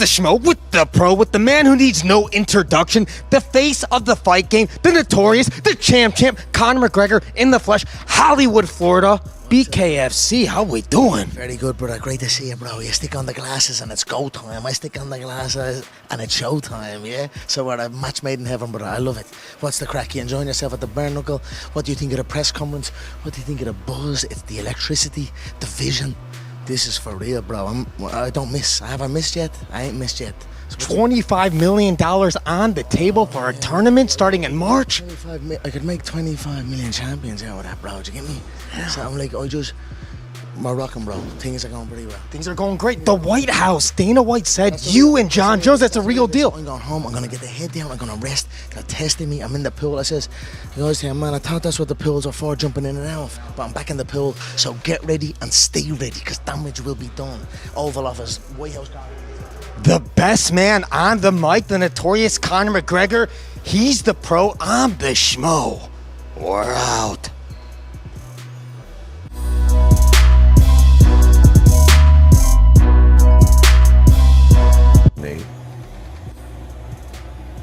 the Schmo with the pro, with the man who needs no introduction, the face of the fight game, the notorious, the champ, Conor McGregor in the flesh, Hollywood, Florida. BKFC, how we doing? Very good, brother. Great to see you, bro. You stick on the glasses and it's go time. I stick on the glasses and it's show time, yeah? So we're a match made in heaven, brother. I love it. What's the crack? You enjoying yourself at the bare knuckle? What do you think of the press conference? What do you think of the buzz? It's the electricity, the vision. This is for real, bro. I don't miss. Have I missed yet? I ain't missed yet. $25 million on the table for a tournament starting in March? I could make 25 million champions out of that, bro. Do you get me? Yeah. So I'm like, we're rocking, bro. Things are going pretty well. Things are going great. The White House, Dana White said, you and Jon Jones, that's a real deal. I'm going home. I'm going to get the head down. I'm going to rest. They're testing me. I'm in the pool. I says, you always say, man, I thought that's what the pools are for, jumping in and out. But I'm back in the pool. So get ready and stay ready because damage will be done. Oval Office, White House. The best man on the mic, the notorious Conor McGregor. He's the pro, I'm the Schmo. We're out. Nate.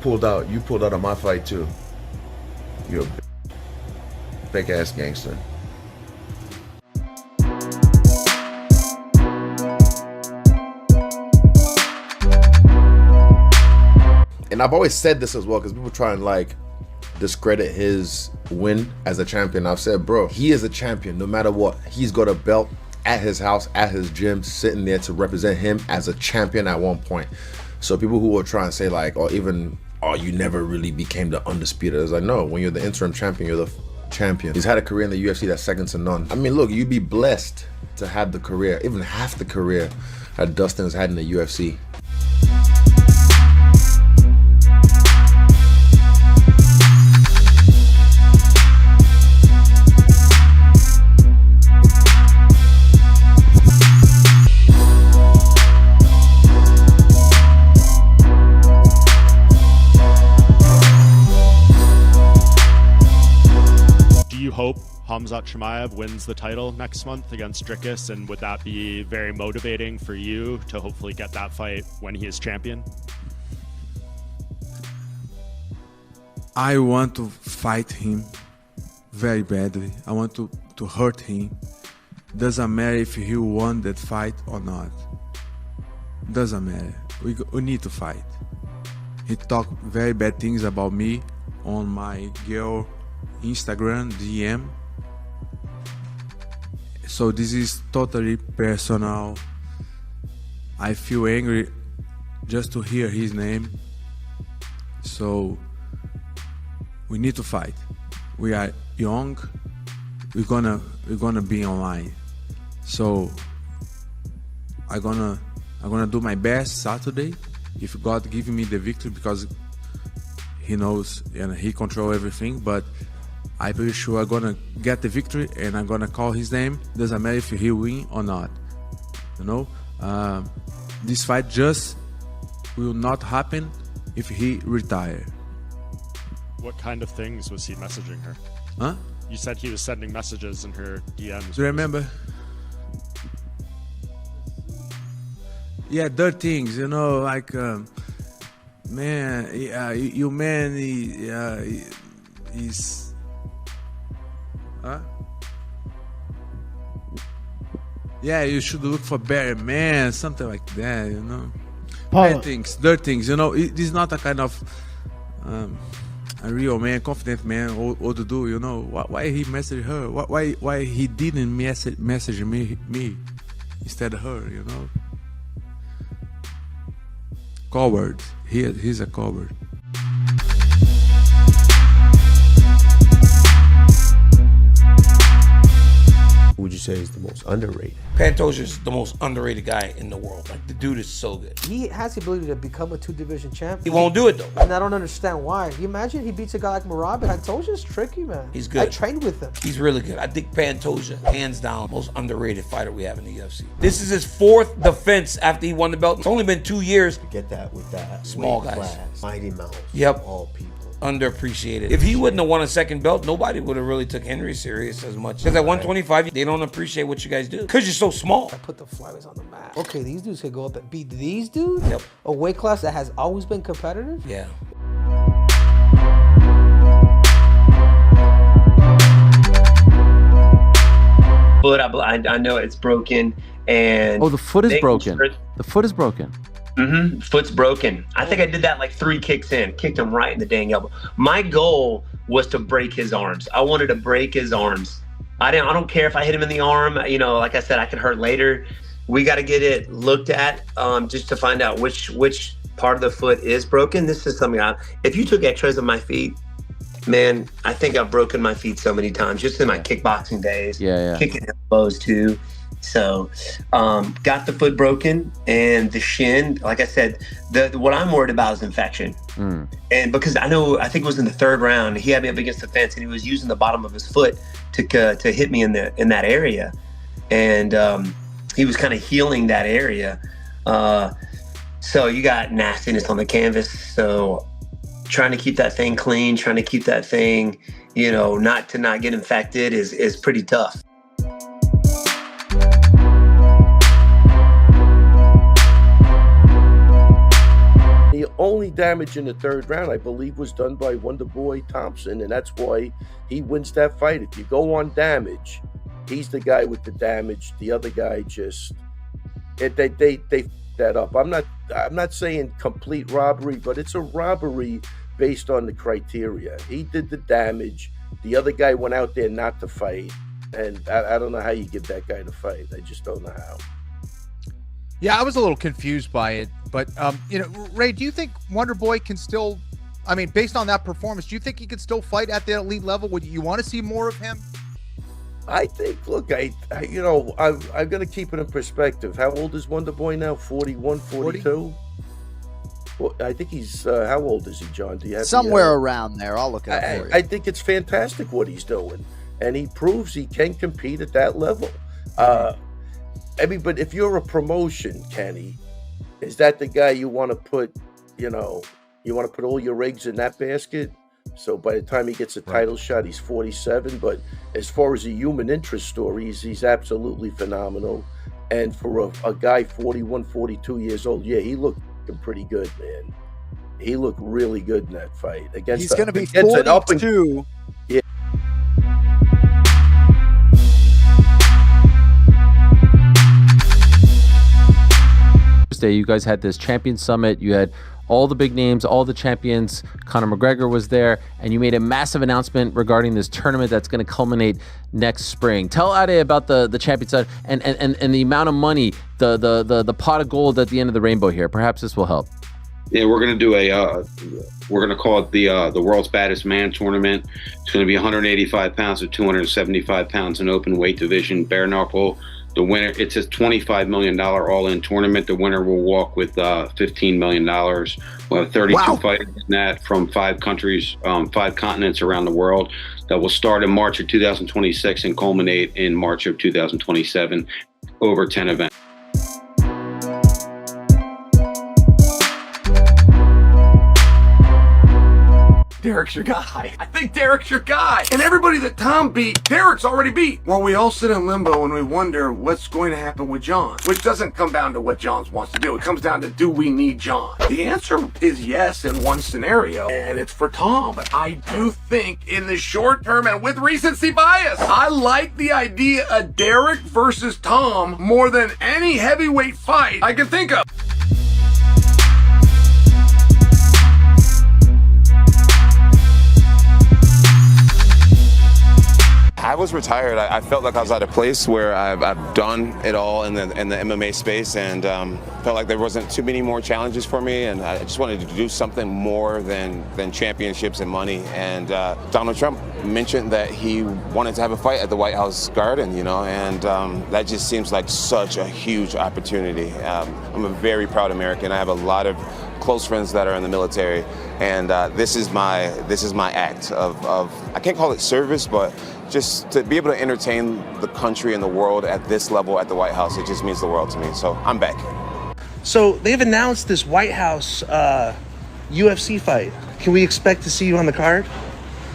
You pulled out of my fight too. You're a fake ass gangster. And I've always said this as well because people try and like discredit his win as a champion. I've said, bro, he is a champion no matter what. He's got a belt at his house, at his gym, sitting there to represent him as a champion at one point. So people who will try and say like, or even, oh, you never really became the undisputed. It's like, no, when you're the interim champion, you're the champion. He's had a career in the UFC that's second to none. I mean, look, you'd be blessed to have the career, even half the career that Dustin has had in the UFC. Hope Khamzat Chimaev wins the title next month against Dricus, and would that be very motivating for you to hopefully get that fight when he is champion? I want to fight him very badly. I want to hurt him. Doesn't matter if he won that fight or not. Doesn't matter. We need to fight. He talked very bad things about me on my girl Instagram DM. So this is totally personal. I feel angry just to hear his name. So we need to fight. We are young. We're gonna be online. So I'm gonna do my best Saturday if God give me the victory, because He knows and He control everything. But I'm pretty sure I'm gonna get the victory and I'm gonna call his name. Doesn't matter if he win or not. You know, this fight just will not happen if he retire. What kind of things was he messaging her? Huh? You said he was sending messages in her DMs. Do you remember? Yeah, dirty things, you know, like, man, you man, he's, huh? Yeah, you should look for better man, something like that, you know. Bad things, dirty things, you know. It is not a kind of a real man, confident man, what to do, you know. Why he messaged her? Why he didn't message me instead of her, you know. Coward. He's a coward. Would you say is the most underrated? Pantoja's the most underrated guy in the world. Like, the dude is so good. He has the ability to become a two-division champ. He won't do it, though. And I don't understand why. You imagine he beats a guy like Merab. Pantoja's tricky, man. He's good. I trained with him. He's really good. I think Pantoja, hands down, most underrated fighter we have in the UFC. This is his 4th defense after he won the belt. It's only been 2 years. To get that with that Small weight guys. class, mighty mouse. Yep. All people. underappreciated. If he wouldn't have won a second belt, nobody would have really took Henry serious as much. Because at 125, they don't appreciate what you guys do. Because you're so small. I put the flyweights on the map. Okay, these dudes could go up and beat these dudes? Yep. A weight class that has always been competitive? Yeah. Foot, I know it's broken, and the foot is broken. The foot is broken. Foot's broken. I think I did that like 3 kicks in, kicked him right in the dang elbow. My goal was to break his arms. I wanted to break his arms. I don't care if I hit him in the arm. You know, like I said, I could hurt later. We got to get it looked at just to find out which part of the foot is broken. This is something if you took x-rays of my feet, man, I think I've broken my feet so many times just in my kickboxing days. Yeah. Kicking elbows too. So, got the foot broken and the shin. Like I said, what I'm worried about is infection. And because I think it was in the 3rd round, he had me up against the fence and he was using the bottom of his foot to hit me in that area, and he was kind of healing that area. So you got nastiness on the canvas. So trying to keep that thing clean, trying to keep that thing, not get infected is pretty tough. The only damage in the 3rd round, I believe, was done by Wonderboy Thompson, and that's why he wins that fight. If you go on damage, he's the guy with the damage. The other guy just they that up. I'm not saying complete robbery, but it's a robbery based on the criteria. He did the damage. The other guy went out there not to fight, and I don't know how you get that guy to fight. I just don't know how. Yeah, I was a little confused by it, but Ray, do you think Wonderboy can still? I mean, based on that performance, do you think he could still fight at the elite level? Would you want to see more of him? I think. Look, I'm going to keep it in perspective. How old is Wonderboy now? 41, 42? Well, I think he's. How old is he, John? Do you have somewhere around there? I'll look at it for you. I think it's fantastic what he's doing, and he proves he can compete at that level. But if you're a promotion, Kenny, is that the guy you want to put? You want to put all your eggs in that basket? So by the time he gets a title shot, he's 47. But as far as a human interest story, he's absolutely phenomenal. And for a guy 41, 42 years old, yeah, he looked pretty good, man. He looked really good in that fight. He's going to be 42. Yeah. You guys had this champion summit. You had all the big names, all the champions. Conor McGregor was there, and you made a massive announcement regarding this tournament that's going to culminate next spring. Tell Ade about the champion summit and the amount of money, the pot of gold at the end of the rainbow here. Perhaps this will help. Yeah, we're going to do we're going to call it the World's Baddest Man tournament. It's going to be 185 pounds to 275 pounds in open weight division, bare knuckle. The winner, it's a $25 million all-in tournament. The winner will walk with $15 million. We'll have 32 fighters in that from 5 countries, 5 continents around the world. That will start in March of 2026 and culminate in March of 2027. Over 10 events. Derek's your guy. I think Derek's your guy. And everybody that Tom beat, Derek's already beat. Well, we all sit in limbo and we wonder what's going to happen with Jon, which doesn't come down to what Jon wants to do. It comes down to, do we need Jon? The answer is yes in one scenario, and it's for Tom. But I do think in the short term and with recency bias, I like the idea of Derek versus Tom more than any heavyweight fight I can think of. I was retired. I felt like I was at a place where I've done it all in the MMA space, and felt like there wasn't too many more challenges for me, and I just wanted to do something more than championships and money. And Donald Trump mentioned that he wanted to have a fight at the White House Garden, and that just seems like such a huge opportunity. I'm a very proud American. I have a lot of close friends that are in the military, and this is my act of I can't call it service, but just to be able to entertain the country and the world at this level at the White House, it just means the world to me. So I'm back. So they've announced this White House UFC fight. Can we expect to see you on the card?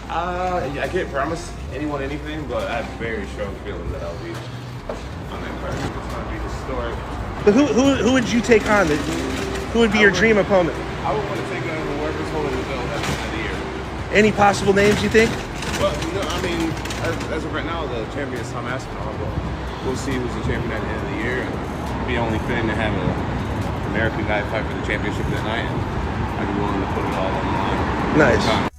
I can't promise anyone anything, but I have a very strong feeling that I'll be on that card. It's going to be historic. But who would you take on? Who would be your dream opponent? I would want to take on whoever's holding the belt at the end of the year. Any possible names you think? Well, no, I mean, as of right now, the champion is Tom Aspinall, but we'll see who's the champion at the end of the year. And it'd be only fitting to have an American guy fight for the championship that night, and I'd be willing to put it all on the line. Nice.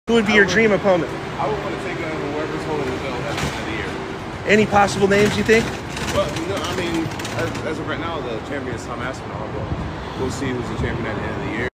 Who would be your dream opponent? I would want to take on whoever's holding the belt at the end of the year. Any possible names you think? Well, no, I mean, as of right now, the champion is Tom Aspinall, but we'll see who's the champion at the end of the year.